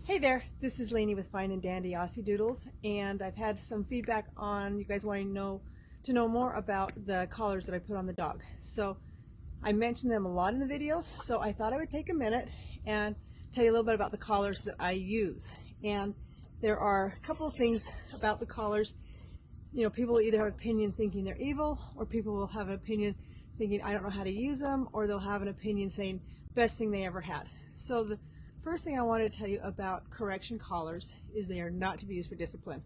Hey there, this is Lainey with Fine and Dandy Aussie Doodles, and I've had some feedback on you guys wanting to know more about the collars that I put on the dog. So I mentioned them a lot in the videos, so I thought I would take a minute and tell you a little bit about the collars that I use. And there are a couple of things about the collars. You know, people either have an opinion thinking they're evil, or people will have an opinion thinking I don't know how to use them, or they'll have an opinion saying best thing they ever had. So the first thing I wanted to tell you about correction collars is they are not to be used for discipline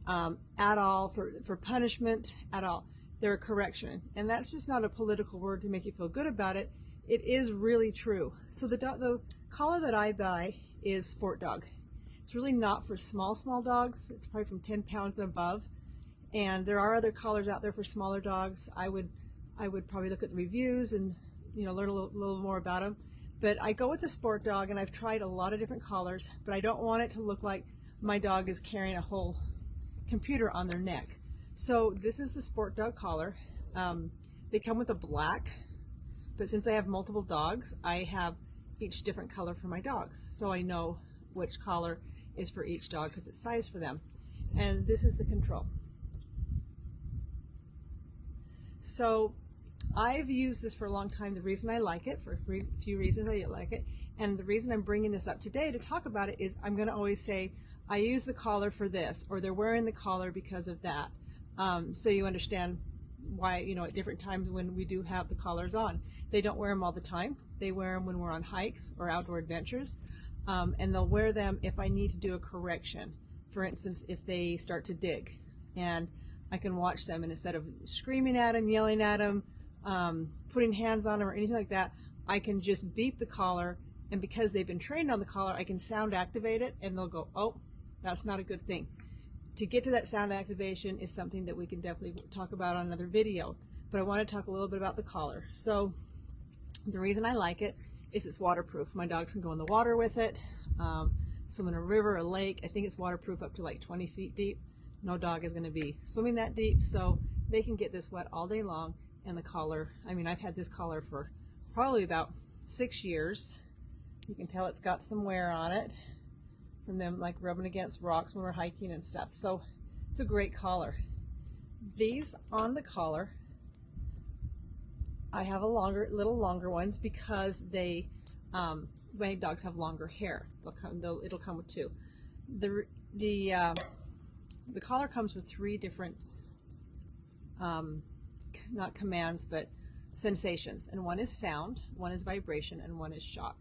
at all, for punishment at all. They're a correction, and that's just not a political word to make you feel good about it. It is really true. So the collar that I buy is Sport Dog. It's really not for small dogs. It's probably from 10 pounds above, and there are other collars out there for smaller dogs. I would probably look at the reviews and learn a little more about them. But I go with the Sport Dog, and I've tried a lot of different collars, but I don't want it to look like my dog is carrying a whole computer on their neck. So this is the Sport Dog collar. They come with a black, but since I have multiple dogs, I have each different color for my dogs. So I know which collar is for each dog because it's sized for them. And this is the control. So I've used this for a long time. The reason I like it, for a few reasons I like it, and the reason I'm bringing this up today to talk about it is I'm going to always say, I use the collar for this, or they're wearing the collar because of that. So you understand why, at different times when we do have the collars on. They don't wear them all the time. They wear them when we're on hikes or outdoor adventures, and they'll wear them if I need to do a correction. For instance, if they start to dig, and I can watch them, and instead of screaming at them, yelling at them, putting hands on them or anything like that, I can just beep the collar, and because they've been trained on the collar, I can sound activate it, and they'll go, oh, that's not a good thing. To get to that sound activation is something that we can definitely talk about on another video, but I want to talk a little bit about the collar. So the reason I like it is it's waterproof. My dogs can go in the water with it. So in a river, a lake, I think it's waterproof up to like 20 feet deep. No dog is going to be swimming that deep, so they can get this wet all day long. And the collar, I've had this collar for probably about 6 years. You can tell it's got some wear on it from them like rubbing against rocks when we're hiking and stuff. So it's a great collar. These on the collar, I have little longer ones because my dogs have longer hair. It'll come with two. The collar comes with 3 different not commands, but sensations, and one is sound, one is vibration, and one is shock.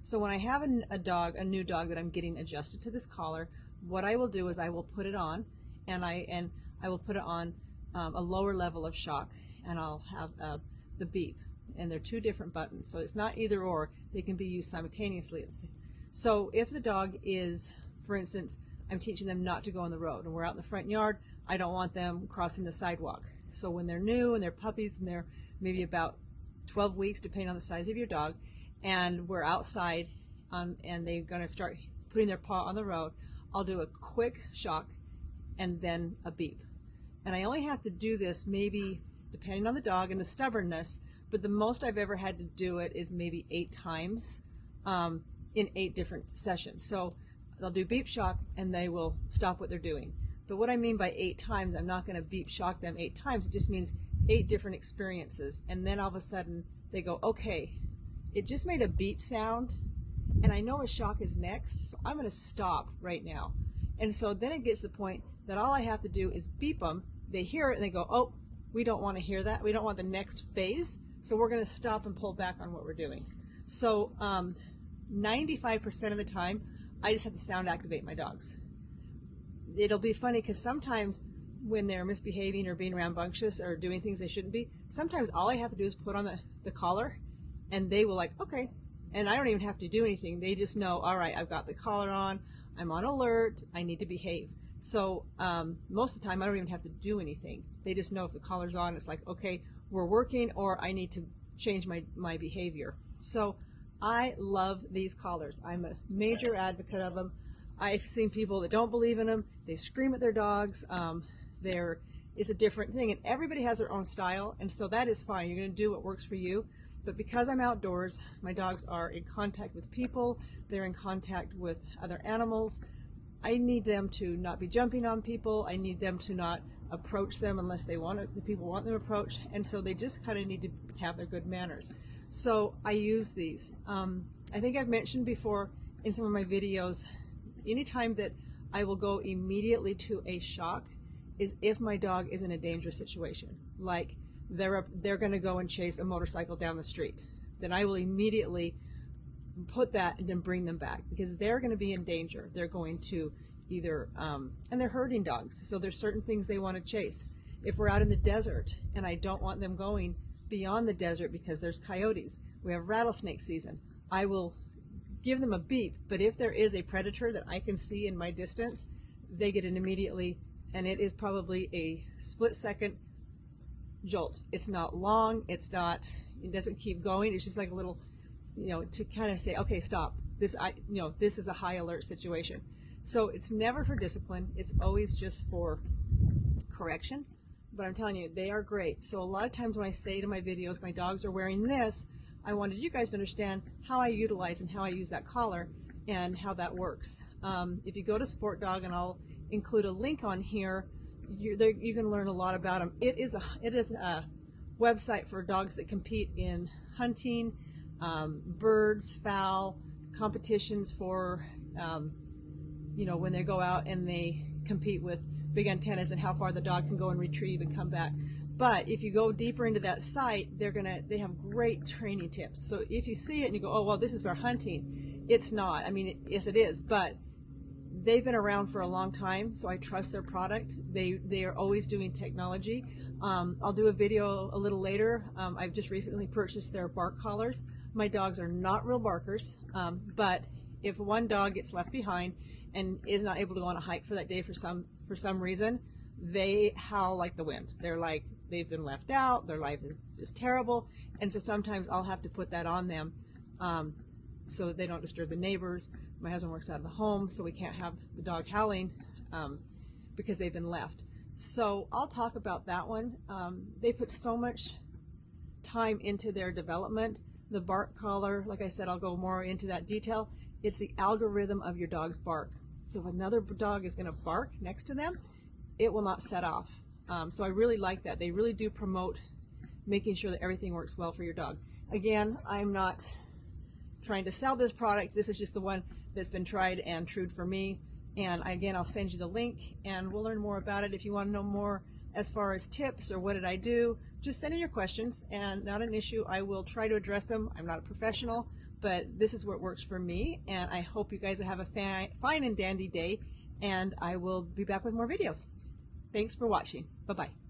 So when I have a new dog that I'm getting adjusted to this collar, what I will do is I will put it on, and I will put it on a lower level of shock, and I'll have the beep, and they're 2 different buttons, so it's not either or. They can be used simultaneously. So if the dog is, for instance, I'm teaching them not to go on the road, and we're out in the front yard, I don't want them crossing the sidewalk. So when they're new and they're puppies and they're maybe about 12 weeks, depending on the size of your dog, and we're outside and they're going to start putting their paw on the road, I'll do a quick shock and then a beep. And I only have to do this maybe, depending on the dog and the stubbornness, but the most I've ever had to do it is maybe 8 times in 8 different sessions. So they'll do beep shock and they will stop what they're doing. But what I mean by 8 times, I'm not going to beep shock them 8 times. It just means 8 different experiences. And then all of a sudden they go, okay, it just made a beep sound and I know a shock is next, so I'm going to stop right now. And so then it gets to the point that all I have to do is beep them. They hear it and they go, oh, we don't want to hear that. We don't want the next phase. So we're going to stop and pull back on what we're doing. So 95% of the time, I just have to sound activate my dogs. It'll be funny because sometimes when they're misbehaving or being rambunctious or doing things they shouldn't be, sometimes all I have to do is put on the collar and they will like, okay, and I don't even have to do anything. They just know, all right, I've got the collar on, I'm on alert, I need to behave. So most of the time I don't even have to do anything. They just know if the collar's on, it's like, okay, we're working, or I need to change my behavior. So I love these collars. I'm a major advocate of them. I've seen people that don't believe in them. They scream at their dogs. It's a different thing, and everybody has their own style, and so that is fine. You're going to do what works for you. But because I'm outdoors, my dogs are in contact with people, they're in contact with other animals. I need them to not be jumping on people. I need them to not approach them unless they want it, the people want them approached. And so they just kind of need to have their good manners. So I use these. I think I've mentioned before in some of my videos, anytime that I will go immediately to a shock is if my dog is in a dangerous situation. Like they're going to go and chase a motorcycle down the street. Then I will immediately put that and then bring them back, because they're going to be in danger. They're going to either, and they're herding dogs, so there's certain things they want to chase. If we're out in the desert and I don't want them going beyond the desert because there's coyotes, we have rattlesnake season, I will give them a beep, but if there is a predator that I can see in my distance, they get in immediately, and it is probably a split-second jolt. It's not long, it doesn't keep going, it's just like a little, to kind of say, okay, stop. This is a high alert situation. So it's never for discipline. It's always just for correction. But I'm telling you, they are great. So a lot of times when I say to my videos, my dogs are wearing this, I wanted you guys to understand how I utilize and how I use that collar and how that works. If you go to Sport Dog, and I'll include a link on here, you can learn a lot about them. It is a website for dogs that compete in hunting, birds, fowl, competitions for, when they go out and they compete with big antennas and how far the dog can go and retrieve and come back. But if you go deeper into that site, they have great training tips. So if you see it and you go, oh, well, this is for hunting, it's not. I mean, yes, it is, but they've been around for a long time, so I trust their product. They are always doing technology. I'll do a video a little later. I've just recently purchased their bark collars. My dogs are not real barkers, but if one dog gets left behind and is not able to go on a hike for that day for some reason, they howl like the wind. They're like they've been left out, their life is just terrible, and so sometimes I'll have to put that on them so that they don't disturb the neighbors. My husband works out of the home, so we can't have the dog howling because they've been left. So I'll talk about that one. They put so much time into their development. The bark collar, like I said, I'll go more into that detail. It's the algorithm of your dog's bark. So if another dog is going to bark next to them, it will not set off. So I really like that. They really do promote making sure that everything works well for your dog. Again, I'm not trying to sell this product. This is just the one that's been tried and true for me. And again, I'll send you the link and we'll learn more about it. If you want to know more as far as tips or what did I do, just send in your questions, and not an issue. I will try to address them. I'm not a professional, but this is what works for me, and I hope you guys have a fine and dandy day, and I will be back with more videos. Thanks for watching. Bye-bye.